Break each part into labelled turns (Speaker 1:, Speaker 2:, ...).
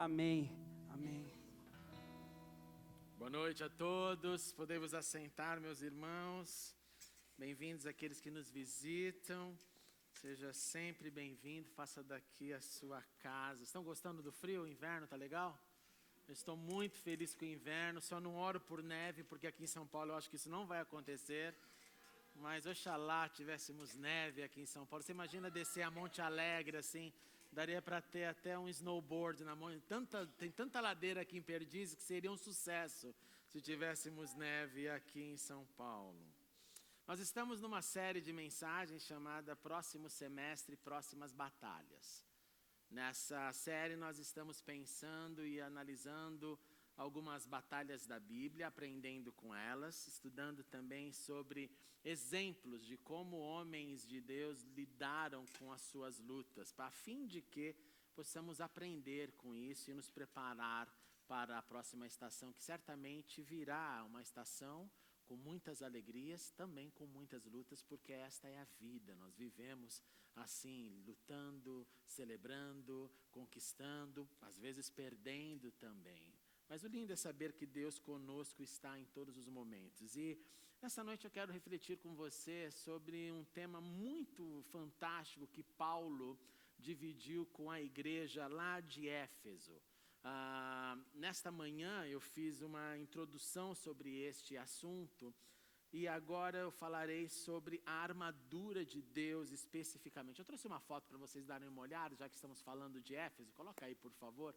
Speaker 1: Amém. Amém.
Speaker 2: Boa noite a todos. Podemos assentar, meus irmãos. Bem-vindos àqueles que nos visitam. Seja sempre bem-vindo. Faça daqui a sua casa. Estão gostando do frio? O inverno tá legal? Eu estou muito feliz com o inverno. Só não oro por neve, porque aqui em São Paulo eu acho que isso não vai acontecer. Mas oxalá tivéssemos neve aqui em São Paulo. Você imagina descer a Monte Alegre assim? Daria para ter até um snowboard na mão. Tem tanta ladeira aqui em Perdizes que seria um sucesso se tivéssemos neve aqui em São Paulo. Nós estamos numa série de mensagens chamada Próximo Semestre, Próximas Batalhas. Nessa série nós estamos pensando e analisando algumas batalhas da Bíblia, aprendendo com elas, estudando também sobre exemplos de como homens de Deus lidaram com as suas lutas, a fim de que possamos aprender com isso e nos preparar para a próxima estação, que certamente virá uma estação com muitas alegrias, também com muitas lutas, porque esta é a vida. Nós vivemos assim, lutando, celebrando, conquistando, às vezes perdendo também. Mas o lindo é saber que Deus conosco está em todos os momentos. E nessa noite eu quero refletir com você sobre um tema muito fantástico que Paulo dividiu com a igreja lá de Éfeso. Nesta manhã eu fiz uma introdução sobre este assunto e agora eu falarei sobre a armadura de Deus especificamente. Eu trouxe uma foto para vocês darem uma olhada, já que estamos falando de Éfeso. Coloca aí, por favor.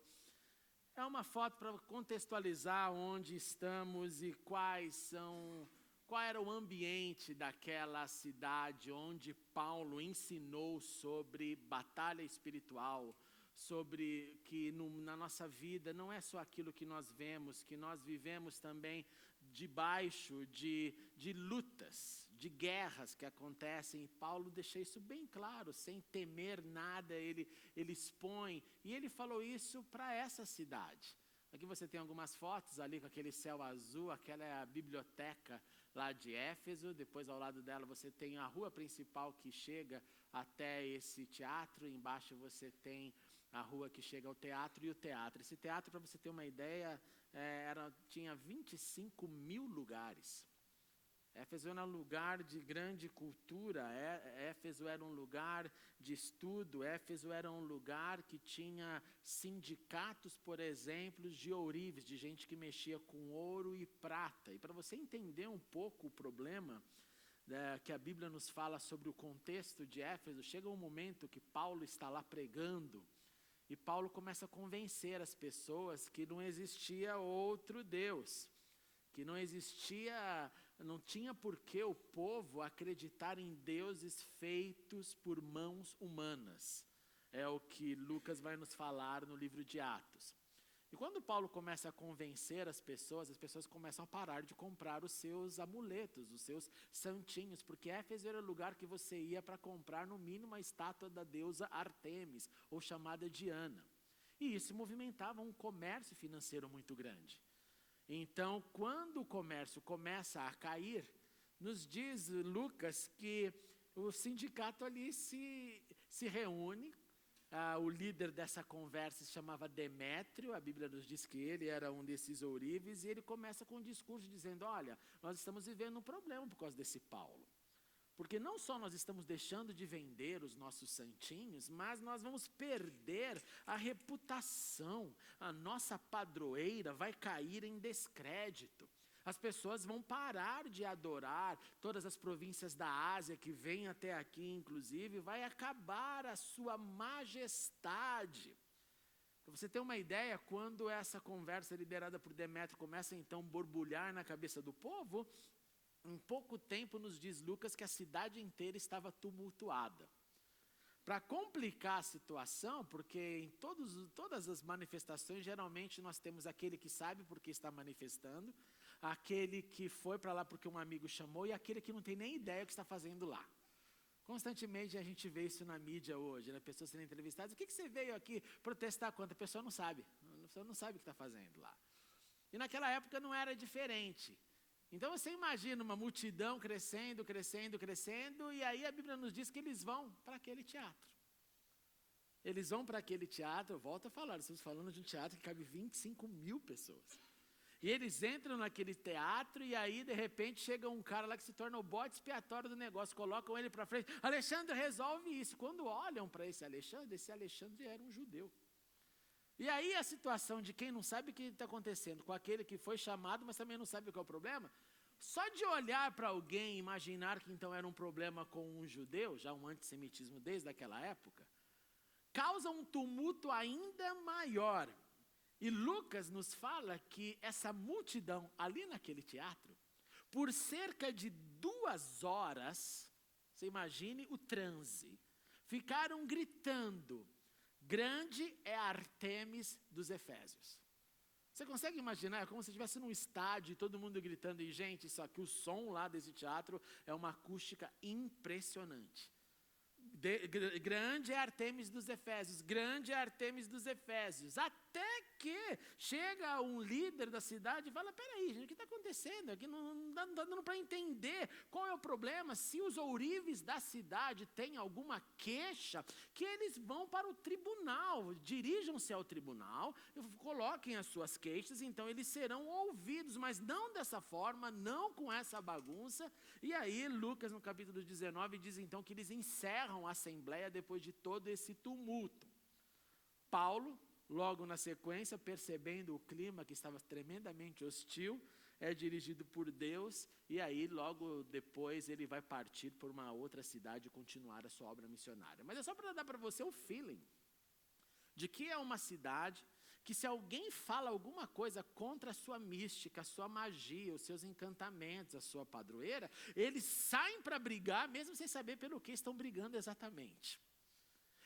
Speaker 2: É uma foto para contextualizar onde estamos e qual era o ambiente daquela cidade onde Paulo ensinou sobre batalha espiritual, sobre que na nossa vida não é só aquilo que nós vemos, que nós vivemos também debaixo de lutas, de guerras que acontecem. E Paulo deixa isso bem claro, sem temer nada, ele expõe. E ele falou isso para essa cidade. Aqui você tem algumas fotos ali com aquele céu azul, aquela é a biblioteca lá de Éfeso. Depois ao lado dela você tem a rua principal que chega até esse teatro. Embaixo você tem a rua que chega ao teatro e o teatro. Esse teatro, para você ter uma ideia, tinha 25 mil lugares. Éfeso era um lugar de grande cultura, Éfeso era um lugar de estudo, Éfeso era um lugar que tinha sindicatos, por exemplo, de ourives, de gente que mexia com ouro e prata. E para você entender um pouco o problema que a Bíblia nos fala sobre o contexto de Éfeso, chega um momento que Paulo está lá pregando, e Paulo começa a convencer as pessoas que não existia outro Deus, que não tinha por que o povo acreditar em deuses feitos por mãos humanas. É o que Lucas vai nos falar no livro de Atos. E quando Paulo começa a convencer as pessoas começam a parar de comprar os seus amuletos, os seus santinhos, porque Éfeso era o lugar que você ia para comprar no mínimo a estátua da deusa Artemis, ou chamada Diana. E isso movimentava um comércio financeiro muito grande. Então, quando o comércio começa a cair, nos diz Lucas que o sindicato ali se reúne. O líder dessa conversa se chamava Demétrio, a Bíblia nos diz que ele era um desses ourives, e ele começa com um discurso dizendo: olha, nós estamos vivendo um problema por causa desse Paulo. Porque não só nós estamos deixando de vender os nossos santinhos, mas nós vamos perder a reputação. A nossa padroeira vai cair em descrédito. As pessoas vão parar de adorar. Todas as províncias da Ásia que vêm até aqui, inclusive, vai acabar a sua majestade. Para você ter uma ideia, quando essa conversa liderada por Demétrio começa então a borbulhar na cabeça do povo, em pouco tempo nos diz Lucas que a cidade inteira estava tumultuada. Para complicar a situação, porque em todas as manifestações, geralmente nós temos aquele que sabe porque está manifestando, aquele que foi para lá porque um amigo chamou e aquele que não tem nem ideia do que está fazendo lá. Constantemente a gente vê isso na mídia hoje, né? Pessoas sendo entrevistadas: o que você veio aqui protestar contra? A pessoa não sabe, o que está fazendo lá. E naquela época não era diferente. Então você imagina uma multidão crescendo, crescendo, crescendo, e aí a Bíblia nos diz que eles vão para aquele teatro. Eles vão para aquele teatro, volta a falar, estamos falando de um teatro que cabe 25.000 pessoas. E eles entram naquele teatro e aí, de repente, chega um cara lá que se torna o bode expiatório do negócio, colocam ele para frente, Alexandre resolve isso. Quando olham para esse Alexandre era um judeu. E aí a situação de quem não sabe o que está acontecendo com aquele que foi chamado, mas também não sabe qual é o problema, só de olhar para alguém e imaginar que então era um problema com um judeu, já um antissemitismo desde aquela época, causa um tumulto ainda maior. E Lucas nos fala que essa multidão ali naquele teatro, por cerca de 2 horas, você imagine o transe, ficaram gritando, grande é Artemis dos Efésios. Você consegue imaginar? É como se estivesse num estádio e todo mundo gritando. E, gente, isso aqui, o som lá desse teatro é uma acústica impressionante. Grande é Artemis dos Efésios, grande é Artemis dos Efésios. Até que chega um líder da cidade e fala, peraí, gente, o que está acontecendo? Aqui não está dando para entender qual é o problema. Se os ourives da cidade têm alguma queixa, que eles vão para o tribunal, dirijam-se ao tribunal, coloquem as suas queixas, então eles serão ouvidos, mas não dessa forma, não com essa bagunça. E aí Lucas no capítulo 19 diz então que eles encerram a assembleia depois de todo esse tumulto. Paulo, logo na sequência, percebendo o clima que estava tremendamente hostil, é dirigido por Deus e aí logo depois ele vai partir por uma outra cidade e continuar a sua obra missionária. Mas é só para dar para você o feeling de que é uma cidade que se alguém fala alguma coisa contra a sua mística, a sua magia, os seus encantamentos, a sua padroeira, eles saem para brigar, mesmo sem saber pelo que estão brigando exatamente.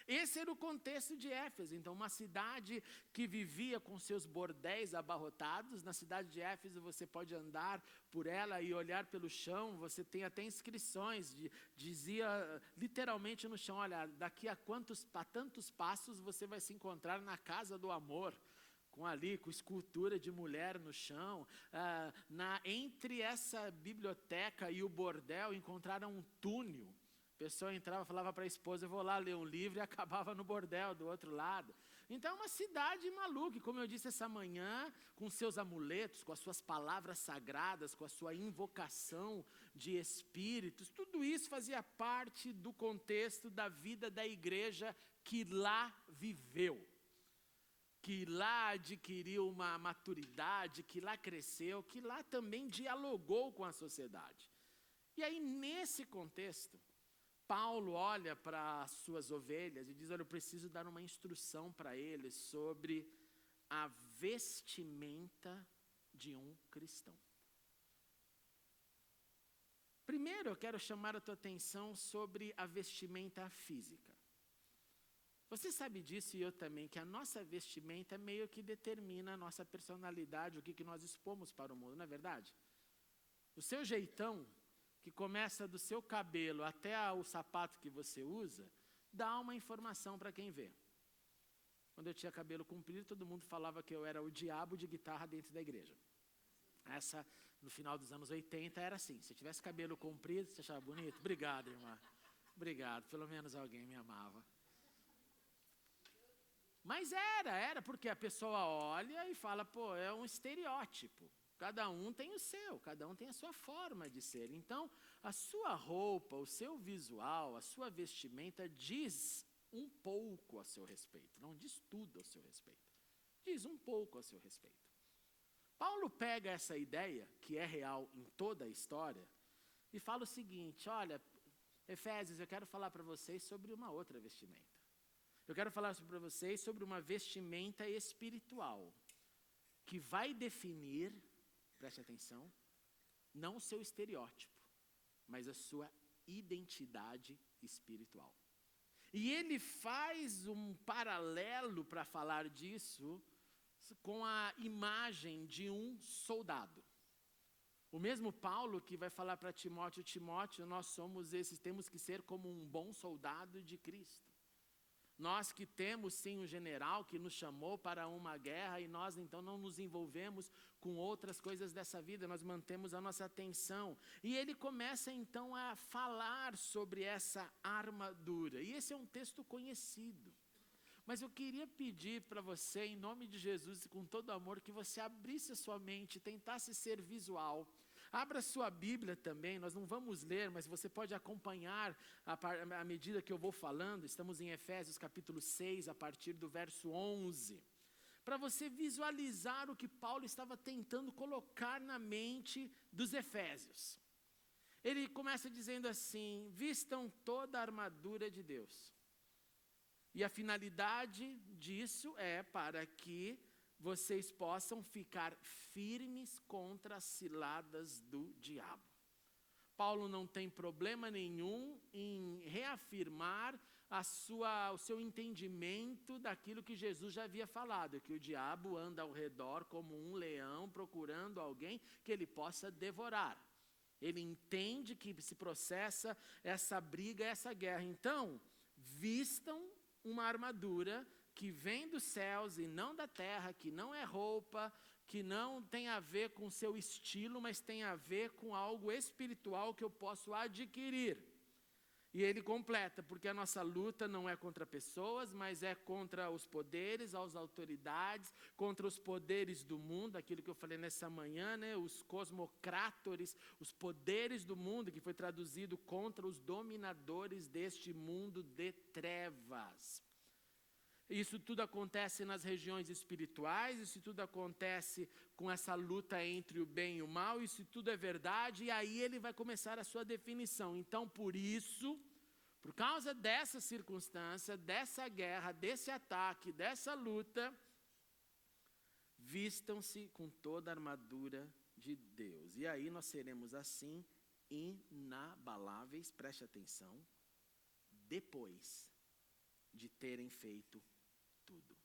Speaker 2: Esse era o contexto de Éfeso. Então, uma cidade que vivia com seus bordéis abarrotados. Na cidade de Éfeso, você pode andar por ela e olhar pelo chão. Você tem até inscrições, dizia literalmente no chão, olha, daqui a tantos passos você vai se encontrar na casa do amor. Com escultura de mulher no chão. Entre essa biblioteca e o bordel, encontraram um túnel. A pessoa entrava, falava para a esposa, eu vou lá ler um livro, e acabava no bordel do outro lado. Então é uma cidade maluca, e como eu disse essa manhã, com seus amuletos, com as suas palavras sagradas, com a sua invocação de espíritos, tudo isso fazia parte do contexto da vida da igreja que lá viveu, que lá adquiriu uma maturidade, que lá cresceu, que lá também dialogou com a sociedade. E aí, nesse contexto, Paulo olha para as suas ovelhas e diz, olha, eu preciso dar uma instrução para eles sobre a vestimenta de um cristão. Primeiro, eu quero chamar a tua atenção sobre a vestimenta física. Você sabe disso e eu também, que a nossa vestimenta meio que determina a nossa personalidade, o que nós expomos para o mundo, não é verdade? O seu jeitão, que começa do seu cabelo até o sapato que você usa, dá uma informação para quem vê. Quando eu tinha cabelo comprido, todo mundo falava que eu era o diabo de guitarra dentro da igreja. Essa, no final dos anos 80, era assim. Se eu tivesse cabelo comprido, você achava bonito? Obrigado, irmã. Obrigado, pelo menos alguém me amava. Mas era porque a pessoa olha e fala, pô, é um estereótipo. Cada um tem o seu, cada um tem a sua forma de ser. Então, a sua roupa, o seu visual, a sua vestimenta diz um pouco a seu respeito. Não diz tudo a seu respeito. Diz um pouco a seu respeito. Paulo pega essa ideia, que é real em toda a história, e fala o seguinte, olha, Efésios, eu quero falar para vocês sobre uma outra vestimenta. Eu quero falar para vocês sobre uma vestimenta espiritual, que vai definir, preste atenção, não o seu estereótipo, mas a sua identidade espiritual. E ele faz um paralelo para falar disso com a imagem de um soldado. O mesmo Paulo que vai falar para Timóteo, nós somos esses, temos que ser como um bom soldado de Cristo. Nós que temos sim um general que nos chamou para uma guerra e nós então não nos envolvemos com outras coisas dessa vida, nós mantemos a nossa atenção. E ele começa então a falar sobre essa armadura. E esse é um texto conhecido. Mas eu queria pedir para você, em nome de Jesus e com todo amor, que você abrisse a sua mente, tentasse ser visual. Abra sua Bíblia também, nós não vamos ler, mas você pode acompanhar à medida que eu vou falando. Estamos em Efésios capítulo 6, a partir do verso 11. Para você visualizar o que Paulo estava tentando colocar na mente dos efésios. Ele começa dizendo assim: vistam toda a armadura de Deus. E a finalidade disso é para que vocês possam ficar firmes contra as ciladas do diabo. Paulo não tem problema nenhum em reafirmar o seu entendimento daquilo que Jesus já havia falado, que o diabo anda ao redor como um leão procurando alguém que ele possa devorar. Ele entende que se processa essa briga, essa guerra. Então, vistam uma armadura que vem dos céus e não da terra, que não é roupa, que não tem a ver com o seu estilo, mas tem a ver com algo espiritual que eu posso adquirir. E ele completa, porque a nossa luta não é contra pessoas, mas é contra os poderes, as autoridades, contra os poderes do mundo, aquilo que eu falei nessa manhã, né? Os cosmocrátores, os poderes do mundo, que foi traduzido contra os dominadores deste mundo de trevas. Isso tudo acontece nas regiões espirituais, isso tudo acontece com essa luta entre o bem e o mal, isso tudo é verdade, e aí ele vai começar a sua definição. Então, por isso, por causa dessa circunstância, dessa guerra, desse ataque, dessa luta, vistam-se com toda a armadura de Deus. E aí nós seremos assim, inabaláveis, preste atenção, depois de terem feito tudo.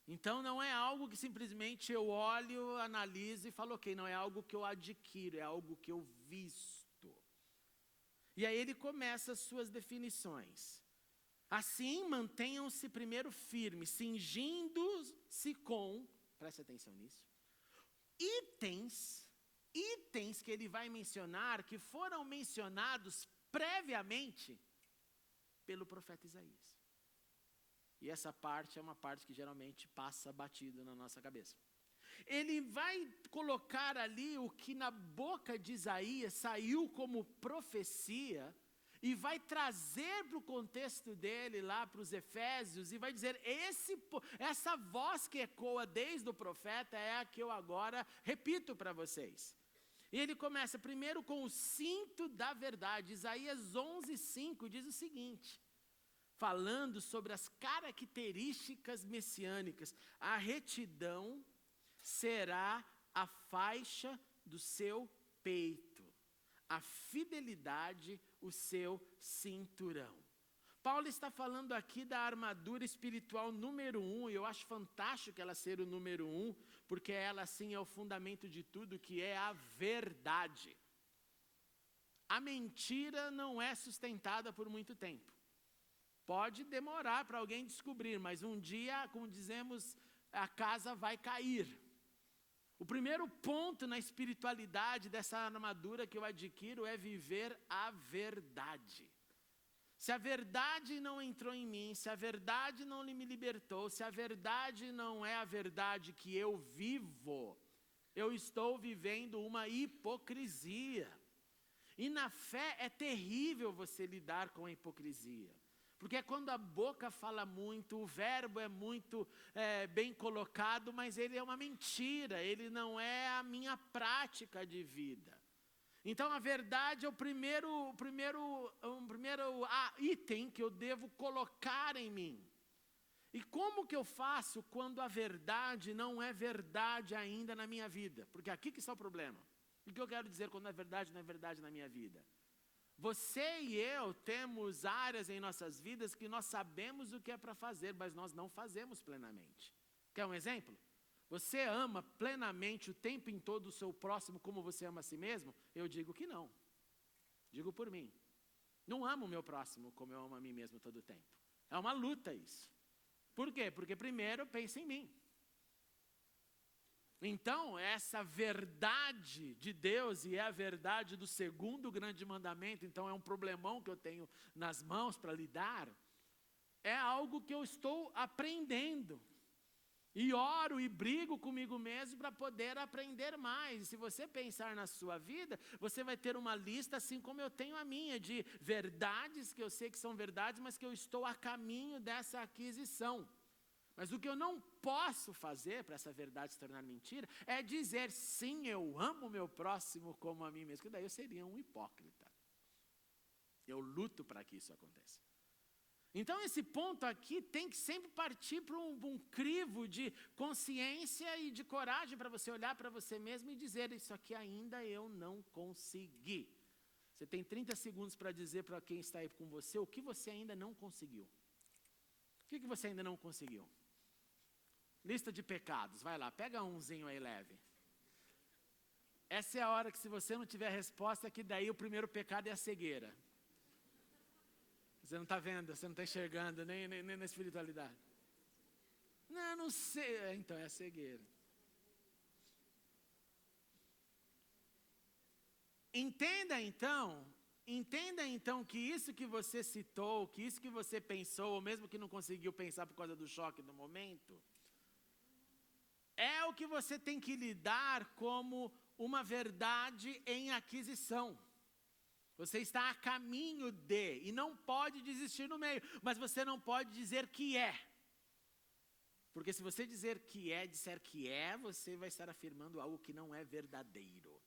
Speaker 2: Então não é algo que simplesmente eu olho, analiso e falo, ok, não é algo que eu adquiro, é algo que eu visto. E aí ele começa as suas definições. Assim, mantenham-se primeiro firmes, cingindo-se com, preste atenção nisso, itens que ele vai mencionar, que foram mencionados previamente pelo profeta Isaías. E essa parte é uma parte que geralmente passa batido na nossa cabeça. Ele vai colocar ali o que na boca de Isaías saiu como profecia e vai trazer para o contexto dele lá para os Efésios e vai dizer, essa voz que ecoa desde o profeta é a que eu agora repito para vocês. E ele começa primeiro com o cinto da verdade. Isaías 11:5 diz o seguinte, falando sobre as características messiânicas. A retidão será a faixa do seu peito, a fidelidade o seu cinturão. Paulo está falando aqui da armadura espiritual número 1, e eu acho fantástico ela ser o número 1, porque ela sim é o fundamento de tudo, que é a verdade. A mentira não é sustentada por muito tempo. Pode demorar para alguém descobrir, mas um dia, como dizemos, a casa vai cair. O primeiro ponto na espiritualidade dessa armadura que eu adquiro é viver a verdade. Se a verdade não entrou em mim, se a verdade não me libertou, se a verdade não é a verdade que eu vivo, eu estou vivendo uma hipocrisia. E na fé é terrível você lidar com a hipocrisia. Porque é quando a boca fala muito, o verbo é muito bem colocado, mas ele é uma mentira, ele não é a minha prática de vida. Então a verdade é o primeiro item que eu devo colocar em mim. E como que eu faço quando a verdade não é verdade ainda na minha vida? Porque aqui que está o problema. O que eu quero dizer quando a verdade não é verdade na minha vida? Você e eu temos áreas em nossas vidas que nós sabemos o que é para fazer, mas nós não fazemos plenamente. Quer um exemplo? Você ama plenamente o tempo em todo o seu próximo como você ama a si mesmo? Eu digo que não. Digo por mim. Não amo o meu próximo como eu amo a mim mesmo todo o tempo. É uma luta isso. Por quê? Porque primeiro eu penso em mim. Então, essa verdade de Deus, e é a verdade do segundo grande mandamento, então é um problemão que eu tenho nas mãos para lidar. é algo que eu estou aprendendo. E oro e brigo comigo mesmo para poder aprender mais. E se você pensar na sua vida, você vai ter uma lista, assim como eu tenho a minha, de verdades que eu sei que são verdades, mas que eu estou a caminho dessa aquisição. Mas o que eu não posso fazer para essa verdade se tornar mentira, é dizer sim, eu amo o meu próximo como a mim mesmo, que daí eu seria um hipócrita. Eu luto para que isso aconteça. Então esse ponto aqui tem que sempre partir para um crivo de consciência e de coragem para você olhar para você mesmo e dizer, isso aqui ainda eu não consegui. Você tem 30 segundos para dizer para quem está aí com você o que você ainda não conseguiu. O que você ainda não conseguiu? Lista de pecados, vai lá, pega umzinho aí leve. Essa é a hora que se você não tiver resposta, que daí o primeiro pecado é a cegueira. Você não está vendo, você não está enxergando, nem na espiritualidade. Não sei. Então é a cegueira. Entenda então que isso que você citou, que isso que você pensou, ou mesmo que não conseguiu pensar por causa do choque do momento, é o que você tem que lidar como uma verdade em aquisição. Você está a caminho de, e não pode desistir no meio, mas você não pode dizer que é. Porque se você disser que é, você vai estar afirmando algo que não é verdadeiro.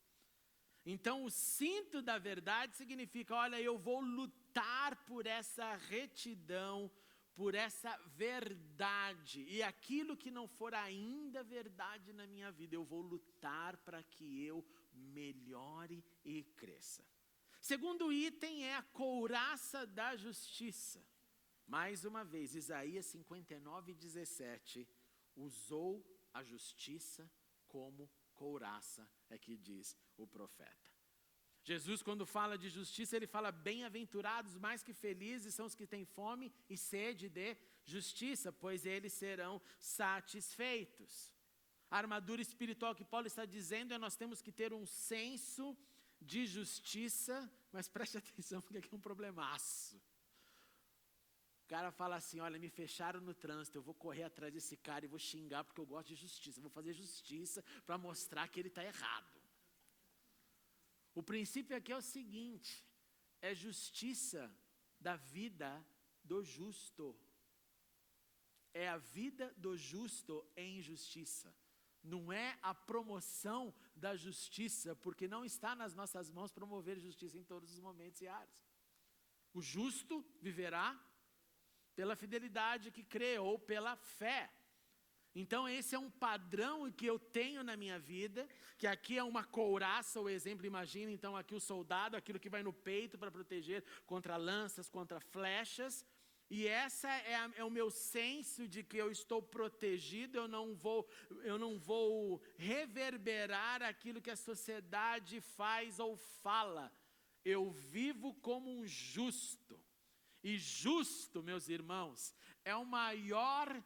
Speaker 2: Então o cinto da verdade significa, olha, eu vou lutar por essa retidão, por essa verdade. E aquilo que não for ainda verdade na minha vida, eu vou lutar para que eu melhore e cresça. Segundo item é a couraça da justiça. Mais uma vez, Isaías 59:17, usou a justiça como couraça, é que diz o profeta. Jesus, quando fala de justiça, ele fala, bem-aventurados, mais que felizes são os que têm fome e sede de justiça, pois eles serão satisfeitos. A armadura espiritual que Paulo está dizendo é nós temos que ter um senso de justiça, mas preste atenção porque aqui é um problemaço. O cara fala assim, olha, me fecharam no trânsito, eu vou correr atrás desse cara e vou xingar porque eu gosto de justiça, eu vou fazer justiça para mostrar que ele está errado. O princípio aqui é o seguinte, é justiça da vida do justo. É a vida do justo em justiça. Não é a promoção da justiça, porque não está nas nossas mãos promover justiça em todos os momentos e áreas. O justo viverá pela fidelidade que crê ou pela fé. Então esse é um padrão que eu tenho na minha vida, que aqui é uma couraça, o exemplo, imagina então aqui o soldado, aquilo que vai no peito para proteger contra lanças, contra flechas. E essa é o meu senso de que eu estou protegido, eu não vou reverberar aquilo que a sociedade faz ou fala. Eu vivo como um justo. E justo, meus irmãos, é o maior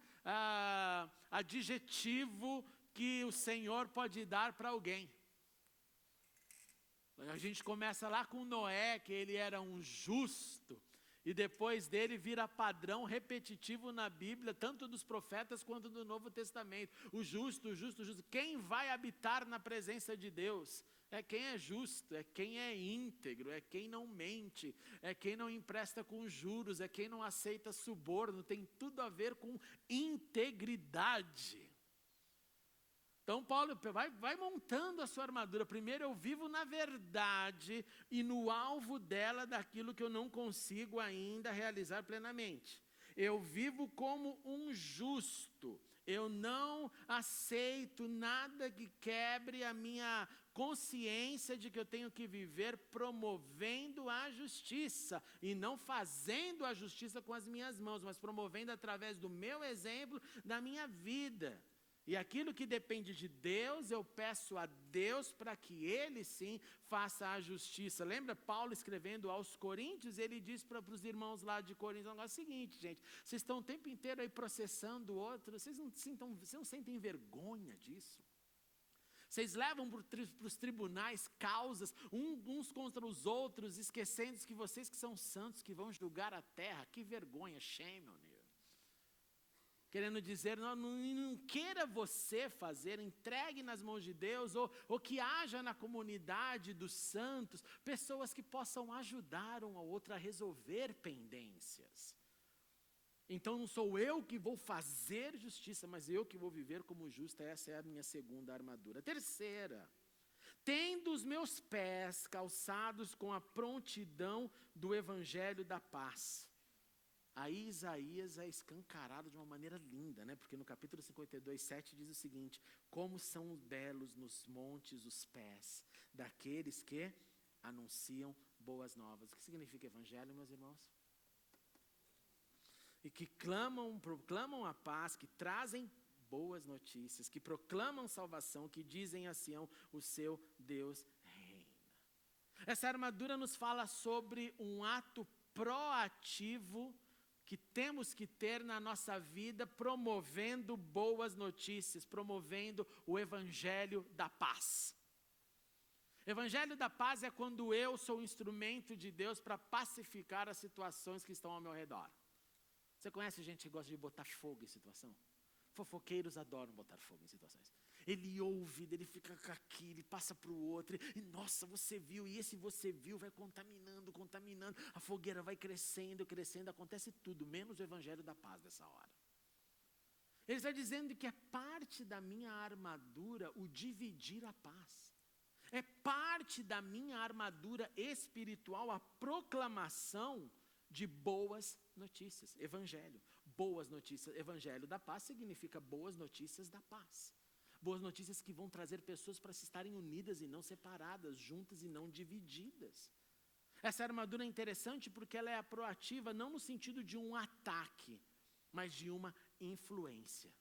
Speaker 2: adjetivo que o Senhor pode dar para alguém. A gente começa lá com Noé, que ele era um justo. E depois dele vira padrão repetitivo na Bíblia, tanto dos profetas quanto do Novo Testamento. O justo, o justo, o justo. Quem vai habitar na presença de Deus? É quem é justo, é quem é íntegro, é quem não mente, é quem não empresta com juros, é quem não aceita suborno. Tem tudo a ver com integridade. Então Paulo vai montando a sua armadura. Primeiro eu vivo na verdade e no alvo dela daquilo que eu não consigo ainda realizar plenamente. Eu vivo como um justo. Eu não aceito nada que quebre a minha consciência de que eu tenho que viver promovendo a justiça. E não fazendo a justiça com as minhas mãos, mas promovendo através do meu exemplo, da minha vida. E aquilo que depende de Deus, eu peço a Deus para que Ele sim faça a justiça. Lembra Paulo escrevendo aos Coríntios? Ele diz para os irmãos lá de Coríntios, o negócio é o seguinte, gente, vocês estão o tempo inteiro aí processando o outro, vocês não sentem vergonha disso? Vocês levam para os tribunais causas uns contra os outros, esquecendo que vocês que são santos, que vão julgar a terra. Que vergonha, shame on you. Querendo dizer, não queira você fazer, entregue nas mãos de Deus, ou que haja na comunidade dos santos, pessoas que possam ajudar um ao outro a resolver pendências. Então não sou eu que vou fazer justiça, mas eu que vou viver como justo. Essa é a minha segunda armadura. Terceira, tendo os meus pés calçados com a prontidão do evangelho da paz. Aí Isaías é escancarado de uma maneira linda, né? Porque no capítulo 52, 7 diz o seguinte: como são belos nos montes os pés daqueles que anunciam boas novas. O que significa evangelho, meus irmãos? E que proclamam a paz, que trazem boas notícias, que proclamam salvação, que dizem a Sião, o seu Deus reina. Essa armadura nos fala sobre um ato proativo que temos que ter na nossa vida, promovendo boas notícias, promovendo o evangelho da paz. Evangelho da paz é quando eu sou instrumento de Deus para pacificar as situações que estão ao meu redor. Você conhece gente que gosta de botar fogo em situação? Fofoqueiros adoram botar fogo em situações. Ele ouve, ele fica com aquilo, ele passa para o outro, e nossa, você viu, e esse você viu vai contaminando, a fogueira vai crescendo, acontece tudo, menos o evangelho da paz dessa hora. Ele está dizendo que é parte da minha armadura o dividir a paz. É parte da minha armadura espiritual a proclamação de boas notícias, evangelho. Boas notícias, evangelho da paz significa boas notícias da paz. Boas notícias que vão trazer pessoas para se estarem unidas e não separadas, juntas e não divididas. Essa armadura é interessante porque ela é proativa não no sentido de um ataque, mas de uma influência.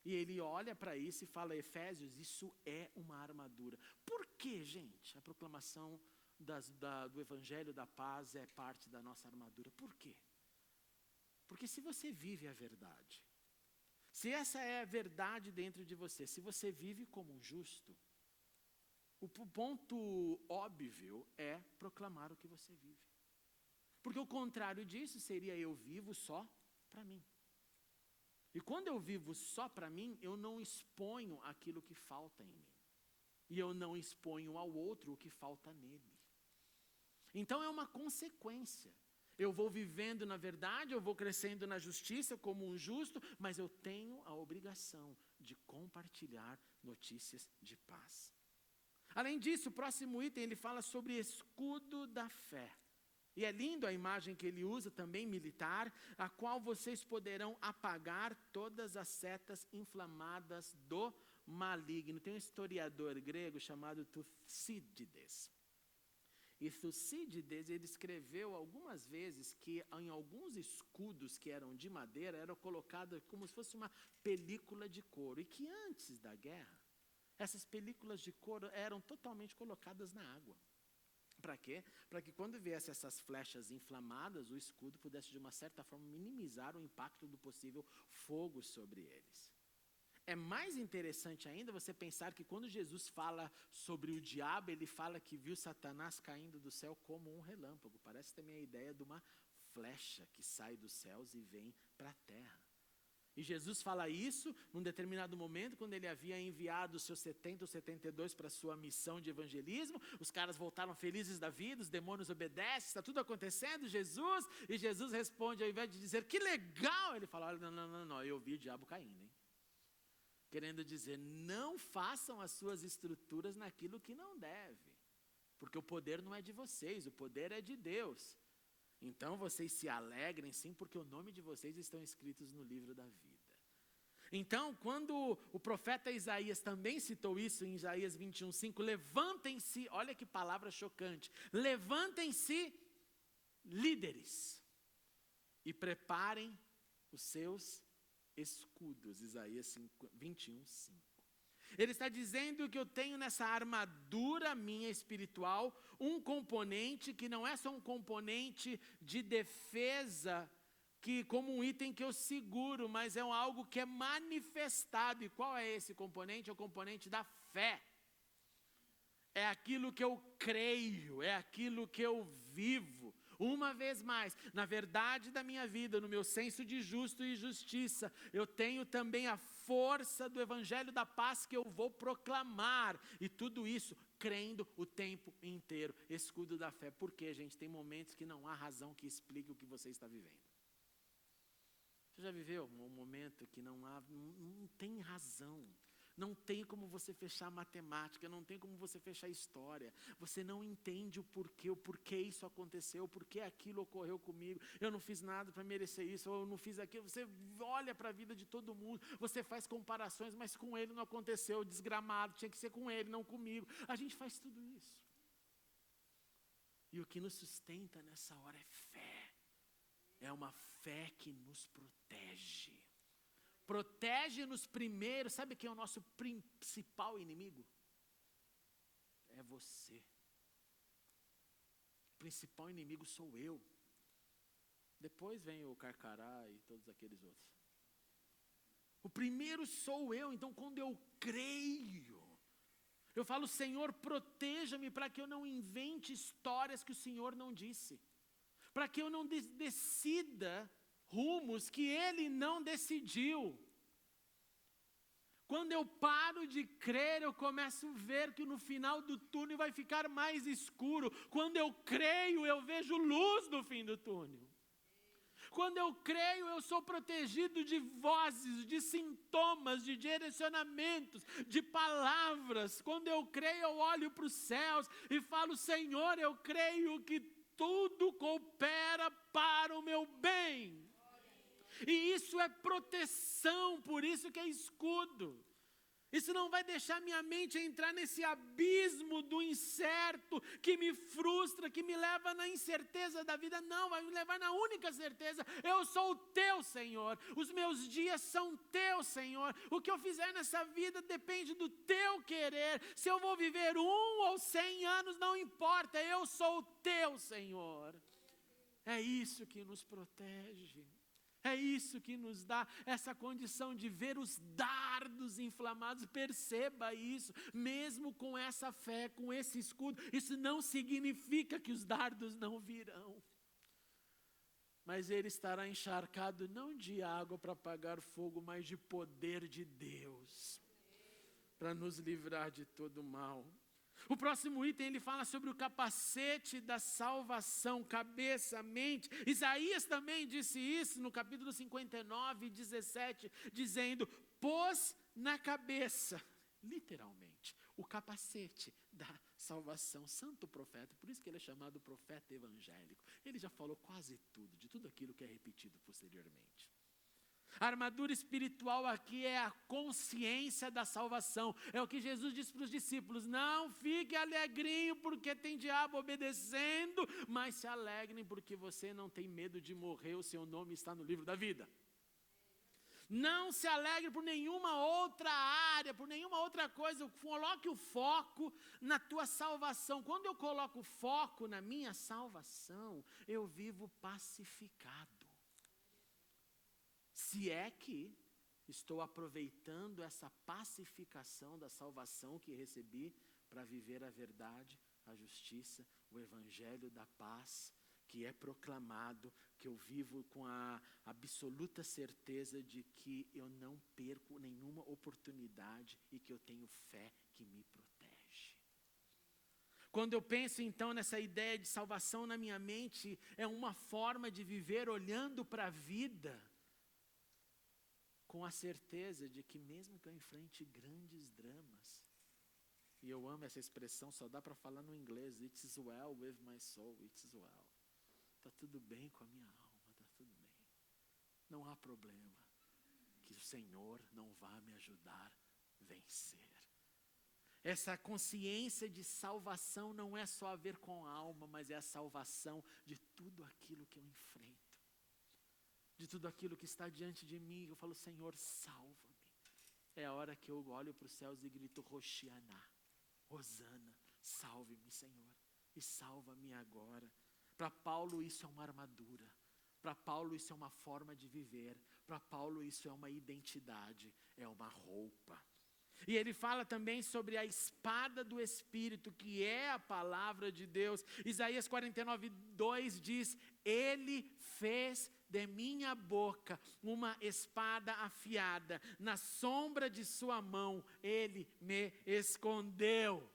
Speaker 2: E ele olha para isso e fala, Efésios, isso é uma armadura. Por que, gente, a proclamação do evangelho da paz é parte da nossa armadura? Por quê? Porque se você vive a verdade, se essa é a verdade dentro de você, se você vive como um justo, o ponto óbvio é proclamar o que você vive. Porque o contrário disso seria eu vivo só para mim. E quando eu vivo só para mim, eu não exponho aquilo que falta em mim. E eu não exponho ao outro o que falta nele. Então é uma consequência. Eu vou vivendo na verdade, eu vou crescendo na justiça como um justo, mas eu tenho a obrigação de compartilhar notícias de paz. Além disso, o próximo item ele fala sobre escudo da fé. E é lindo a imagem que ele usa, também militar, a qual vocês poderão apagar todas as setas inflamadas do maligno. Tem um historiador grego chamado Tucídides. E Tucídides, ele escreveu algumas vezes que em alguns escudos que eram de madeira, eram colocadas como se fosse uma película de couro. E que antes da guerra, essas películas de couro eram totalmente colocadas na água. Para quê? Para que quando viesse essas flechas inflamadas, o escudo pudesse de uma certa forma minimizar o impacto do possível fogo sobre eles. É mais interessante ainda você pensar que quando Jesus fala sobre o diabo, ele fala que viu Satanás caindo do céu como um relâmpago. Parece também a ideia de uma flecha que sai dos céus e vem para a terra. E Jesus fala isso num determinado momento, quando ele havia enviado os seus 70 ou 72 para a sua missão de evangelismo. Os caras voltaram felizes da vida, os demônios obedecem, está tudo acontecendo, Jesus. E Jesus responde, ao invés de dizer, que legal, ele fala, olha, não, eu vi o diabo caindo, hein? Querendo dizer, não façam as suas estruturas naquilo que não deve. Porque o poder não é de vocês, o poder é de Deus. Então vocês se alegrem sim, porque o nome de vocês estão escritos no livro da vida. Então, quando o profeta Isaías também citou isso em Isaías 21:5, levantem-se, olha que palavra chocante, levantem-se líderes e preparem os seus escudos, Isaías 21:5. Ele está dizendo que eu tenho nessa armadura minha espiritual um componente que não é só um componente de defesa, que como um item que eu seguro, mas é algo que é manifestado. E qual é esse componente? É o componente da fé. É aquilo que eu creio, é aquilo que eu vivo. Uma vez mais, na verdade da minha vida, no meu senso de justo e justiça, eu tenho também a força do evangelho da paz que eu vou proclamar. E tudo isso crendo o tempo inteiro. Escudo da fé. Por quê, gente? Tem momentos que não há razão que explique o que você está vivendo. Você já viveu um momento que não tem razão? Não tem como você fechar a matemática, não tem como você fechar a história. Você não entende o porquê isso aconteceu, o porquê aquilo ocorreu comigo. Eu não fiz nada para merecer isso, ou eu não fiz aquilo. Você olha para a vida de todo mundo, você faz comparações, mas com ele não aconteceu, desgramado, tinha que ser com ele, não comigo. A gente faz tudo isso. E o que nos sustenta nessa hora é fé. É uma fé que nos protege. Protege-nos primeiro. Sabe quem é o nosso principal inimigo? É você. O principal inimigo sou eu. Depois vem o carcará e todos aqueles outros. O primeiro sou eu. Então quando eu creio, eu falo, Senhor, proteja-me para que eu não invente histórias que o Senhor não disse. Para que eu não decida rumos que Ele não decidiu. Quando eu paro de crer, eu começo a ver que no final do túnel vai ficar mais escuro. Quando eu creio, eu vejo luz no fim do túnel. Quando eu creio, eu sou protegido de vozes, de sintomas, de direcionamentos, de palavras. Quando eu creio, eu olho para os céus e falo, Senhor, eu creio que tudo coopera para o meu bem. E isso é proteção, por isso que é escudo. Isso não vai deixar minha mente entrar nesse abismo do incerto, que me frustra, que me leva na incerteza da vida. Não, vai me levar na única certeza, eu sou o teu Senhor. Os meus dias são teu, Senhor. O que eu fizer nessa vida depende do teu querer. Se eu vou viver 1 ou 100 anos, não importa, eu sou o teu Senhor. É isso que nos protege. É isso que nos dá essa condição de ver os dardos inflamados. Perceba isso, mesmo com essa fé, com esse escudo, isso não significa que os dardos não virão. Mas ele estará encharcado não de água para apagar fogo, mas de poder de Deus, para nos livrar de todo mal. O próximo item, ele fala sobre o capacete da salvação, cabeça, mente. Isaías também disse isso no capítulo 59, 17, dizendo, pôs na cabeça, literalmente, o capacete da salvação. Santo profeta, por isso que ele é chamado profeta evangélico. Ele já falou quase tudo, de tudo aquilo que é repetido posteriormente. A armadura espiritual aqui é a consciência da salvação. É o que Jesus disse para os discípulos. Não fique alegrinho porque tem diabo obedecendo, mas se alegrem porque você não tem medo de morrer, o seu nome está no livro da vida. Não se alegre por nenhuma outra área, por nenhuma outra coisa. Coloque o foco na tua salvação. Quando eu coloco o foco na minha salvação, eu vivo pacificado. Se é que estou aproveitando essa pacificação da salvação que recebi para viver a verdade, a justiça, o evangelho da paz, que é proclamado, que eu vivo com a absoluta certeza de que eu não perco nenhuma oportunidade e que eu tenho fé que me protege. Quando eu penso então nessa ideia de salvação na minha mente, é uma forma de viver olhando para a vida, com a certeza de que mesmo que eu enfrente grandes dramas, e eu amo essa expressão, só dá para falar no inglês, it's well with my soul, it's well. Está tudo bem com a minha alma, está tudo bem. Não há problema que o Senhor não vá me ajudar a vencer. Essa consciência de salvação não é só a ver com a alma, mas é a salvação de tudo aquilo que eu enfrento. De tudo aquilo que está diante de mim, eu falo, Senhor, salva-me. É a hora que eu olho para os céus e grito, Hoshianá, Hosana, salve-me, Senhor, e salva-me agora. Para Paulo isso é uma armadura, para Paulo isso é uma forma de viver, para Paulo isso é uma identidade, é uma roupa. E ele fala também sobre a espada do Espírito, que é a palavra de Deus. Isaías 49:2 diz: Ele fez de minha boca uma espada afiada, na sombra de sua mão Ele me escondeu.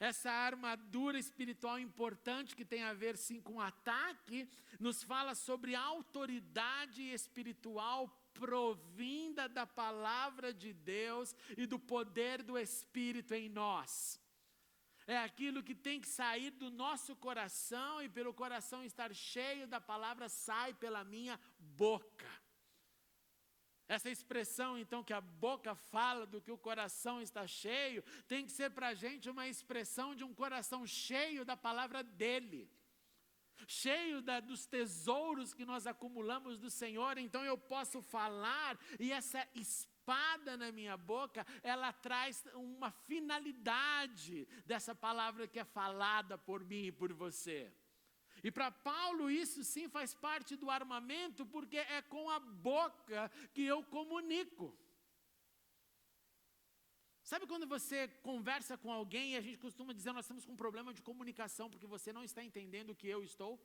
Speaker 2: Essa armadura espiritual importante, que tem a ver sim com ataque, nos fala sobre a autoridade espiritual provinda da palavra de Deus e do poder do Espírito em nós. É aquilo que tem que sair do nosso coração, e pelo coração estar cheio da palavra, sai pela minha boca. Essa expressão, então, que a boca fala do que o coração está cheio, tem que ser para a gente uma expressão de um coração cheio da palavra dele. Cheio dos tesouros que nós acumulamos do Senhor. Então eu posso falar, e essa espada na minha boca, ela traz uma finalidade dessa palavra que é falada por mim e por você. E para Paulo isso sim faz parte do armamento, porque é com a boca que eu comunico. Sabe quando você conversa com alguém e a gente costuma dizer: nós estamos com um problema de comunicação, porque você não está entendendo o que eu estou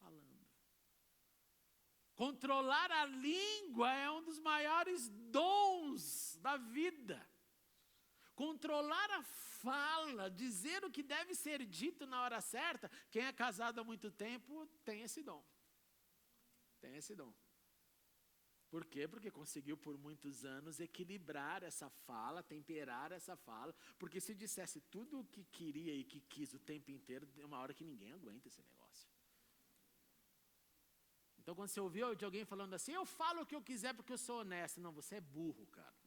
Speaker 2: falando. Controlar a língua é um dos maiores dons da vida. Controlar a fala, dizer o que deve ser dito na hora certa. Quem é casado há muito tempo tem esse dom. Tem esse dom. Por quê? Porque conseguiu por muitos anos equilibrar essa fala, temperar essa fala. Porque se dissesse tudo o que queria e que quis o tempo inteiro, tem uma hora que ninguém aguenta esse negócio. Então quando você ouviu de alguém falando assim: eu falo o que eu quiser porque eu sou honesto. Não, você é burro, cara.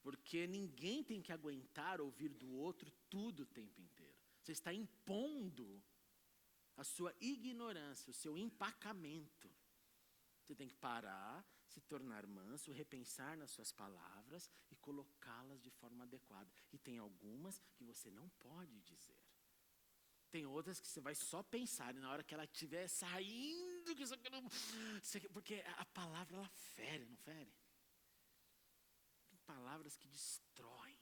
Speaker 2: Porque ninguém tem que aguentar ouvir do outro tudo o tempo inteiro. Você está impondo a sua ignorância, o seu empacamento. Você tem que parar, se tornar manso, repensar nas suas palavras e colocá-las de forma adequada. E tem algumas que você não pode dizer. Tem outras que você vai só pensar, e na hora que ela estiver saindo, porque a palavra ela fere, não fere? Tem palavras que destroem.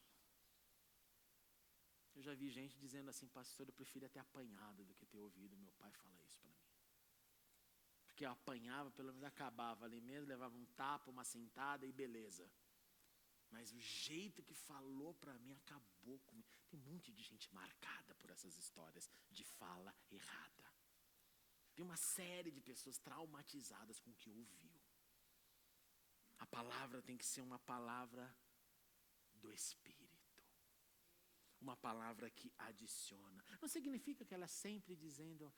Speaker 2: Eu já vi gente dizendo assim: pastor, eu prefiro ter apanhado do que ter ouvido meu pai falar isso para mim. Porque eu apanhava, pelo menos acabava ali mesmo, levava um tapa, uma sentada e beleza. Mas o jeito que falou para mim acabou comigo. Tem um monte de gente marcada por essas histórias de fala errada. Tem uma série de pessoas traumatizadas com o que ouviu. A palavra tem que ser uma palavra do Espírito. Uma palavra que adiciona. Não significa que ela é sempre dizendo: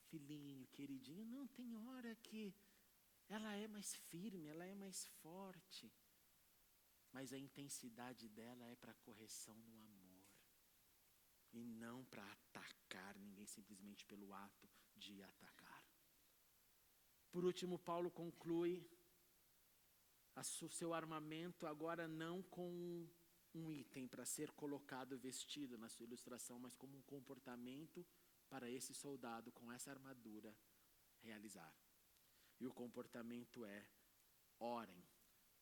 Speaker 2: filhinho, queridinho. Não, tem hora que ela é mais firme, ela é mais forte. Mas a intensidade dela é para correção no amor. E não para atacar ninguém simplesmente pelo ato de atacar. Por último, Paulo conclui o seu armamento agora não com um item para ser colocado vestido na sua ilustração, mas como um comportamento para esse soldado com essa armadura realizar. E o comportamento é: orem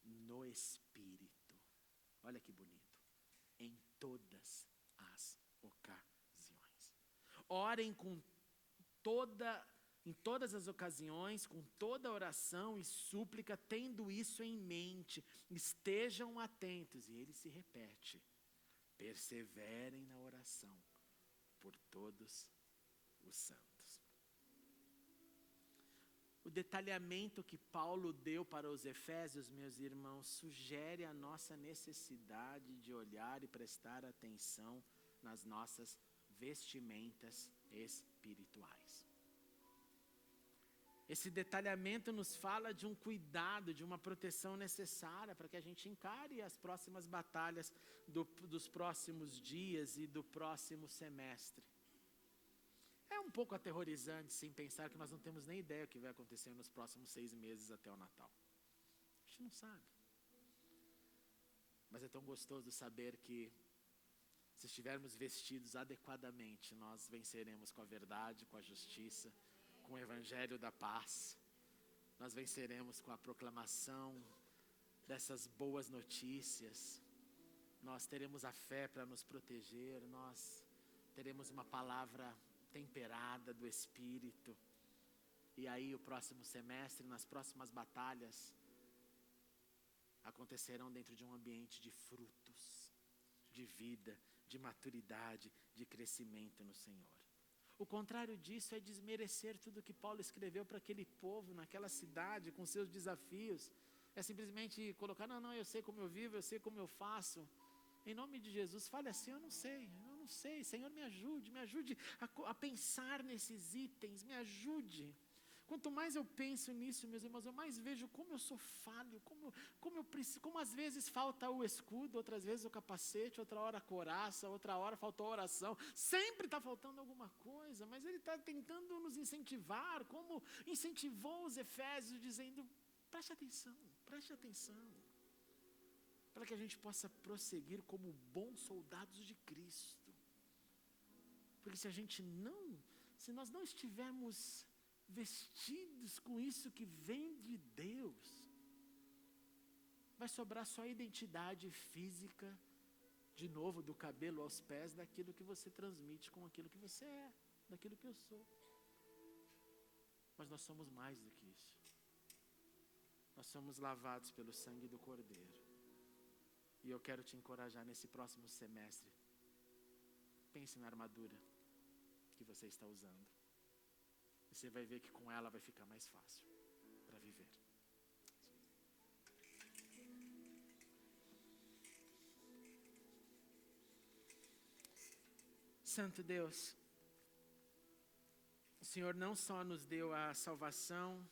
Speaker 2: no Espírito. Olha que bonito. Em todas as ocasiões. Orem em todas as ocasiões, com toda oração e súplica, tendo isso em mente. Estejam atentos. E ele se repete: perseverem na oração por todos os santos. O detalhamento que Paulo deu para os Efésios, meus irmãos, sugere a nossa necessidade de olhar e prestar atenção nas nossas vestimentas espirituais. Esse detalhamento nos fala de um cuidado, de uma proteção necessária para que a gente encare as próximas batalhas dos próximos dias e do próximo semestre. É um pouco aterrorizante, sim, pensar que nós não temos nem ideia do que vai acontecer nos próximos 6 meses até o Natal. A gente não sabe. Mas é tão gostoso saber que, se estivermos vestidos adequadamente, nós venceremos com a verdade, com a justiça, com o evangelho da paz. Nós venceremos com a proclamação dessas boas notícias. Nós teremos a fé para nos proteger, nós teremos uma palavra temperada do Espírito. E aí o próximo semestre, nas próximas batalhas, acontecerão dentro de um ambiente de frutos, de vida, de maturidade, de crescimento no Senhor. O contrário disso é desmerecer tudo que Paulo escreveu para aquele povo, naquela cidade, com seus desafios. É simplesmente colocar, não, eu sei como eu vivo, eu sei como eu faço. Em nome de Jesus, fale assim, eu não sei, Senhor, me ajude a pensar nesses itens, me ajude. Quanto mais eu penso nisso, meus irmãos, eu mais vejo como eu sou falho, como eu preciso, como às vezes falta o escudo, outras vezes o capacete, outra hora a couraça, outra hora faltou a oração. Sempre está faltando alguma coisa, mas ele está tentando nos incentivar, como incentivou os Efésios, dizendo, preste atenção, para que a gente possa prosseguir como bons soldados de Cristo. Porque se nós não estivermos vestidos com isso que vem de Deus, vai sobrar só a identidade física, de novo, do cabelo aos pés, daquilo que você transmite com aquilo que você é, daquilo que eu sou. Mas nós somos mais do que isso. Nós somos lavados pelo sangue do Cordeiro. E eu quero te encorajar nesse próximo semestre. Pense na armadura que você está usando. E você vai ver que com ela vai ficar mais fácil para viver. Santo Deus, o Senhor não só nos deu a salvação,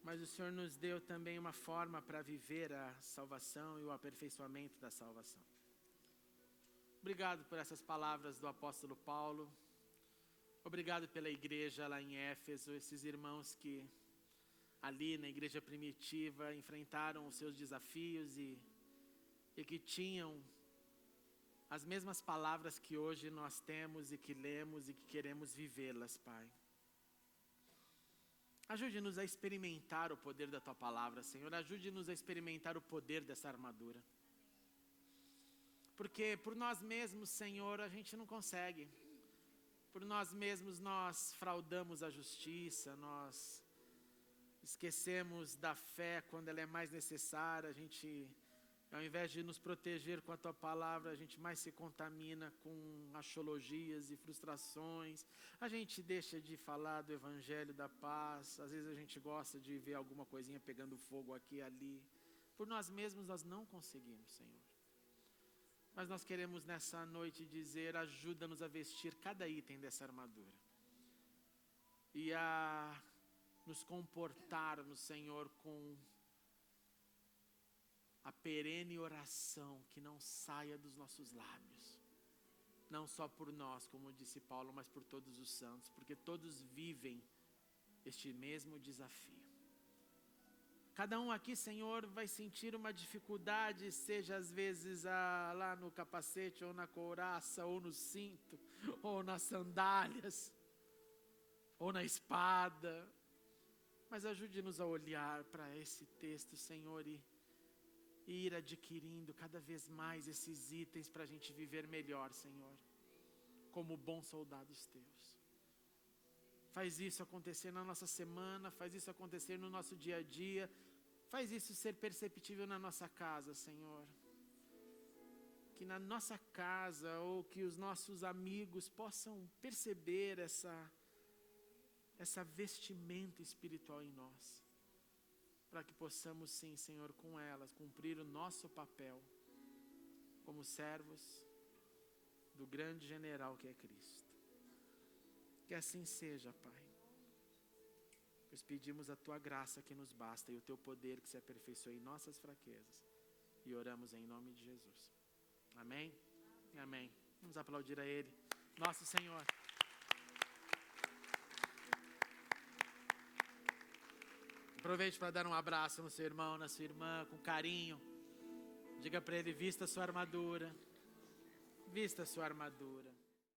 Speaker 2: mas o Senhor nos deu também uma forma para viver a salvação e o aperfeiçoamento da salvação. Obrigado por essas palavras do apóstolo Paulo. Obrigado pela igreja lá em Éfeso, esses irmãos que ali na igreja primitiva enfrentaram os seus desafios e que tinham as mesmas palavras que hoje nós temos e que lemos e que queremos vivê-las, Pai. Ajude-nos a experimentar o poder da Tua palavra, Senhor. Ajude-nos a experimentar o poder dessa armadura. Porque por nós mesmos, Senhor, a gente não consegue. Por nós mesmos nós fraudamos a justiça, nós esquecemos da fé quando ela é mais necessária. A gente, ao invés de nos proteger com a Tua palavra, a gente mais se contamina com axiologias e frustrações. A gente deixa de falar do Evangelho da paz. Às vezes a gente gosta de ver alguma coisinha pegando fogo aqui e ali. Por nós mesmos nós não conseguimos, Senhor. Mas nós queremos nessa noite dizer, ajuda-nos a vestir cada item dessa armadura. E a nos comportarmos, Senhor, com a perene oração que não saia dos nossos lábios. Não só por nós, como disse Paulo, mas por todos os santos, porque todos vivem este mesmo desafio. Cada um aqui, Senhor, vai sentir uma dificuldade, seja às vezes lá no capacete, ou na couraça, ou no cinto, ou nas sandálias, ou na espada. Mas ajude-nos a olhar para esse texto, Senhor, e ir adquirindo cada vez mais esses itens para a gente viver melhor, Senhor, como bons soldados Teus. Faz isso acontecer na nossa semana, faz isso acontecer no nosso dia a dia, faz isso ser perceptível na nossa casa, Senhor. Que na nossa casa, ou que os nossos amigos possam perceber essa vestimenta espiritual em nós. Para que possamos sim, Senhor, com elas, cumprir o nosso papel como servos do grande general que é Cristo. Que assim seja, Pai. Pois pedimos a Tua graça que nos basta e o Teu poder que se aperfeiçoe em nossas fraquezas. E oramos em nome de Jesus. Amém? Amém. Vamos aplaudir a Ele, nosso Senhor. Aproveite para dar um abraço no seu irmão, na sua irmã, com carinho. Diga para ele, vista a sua armadura. Vista a sua armadura.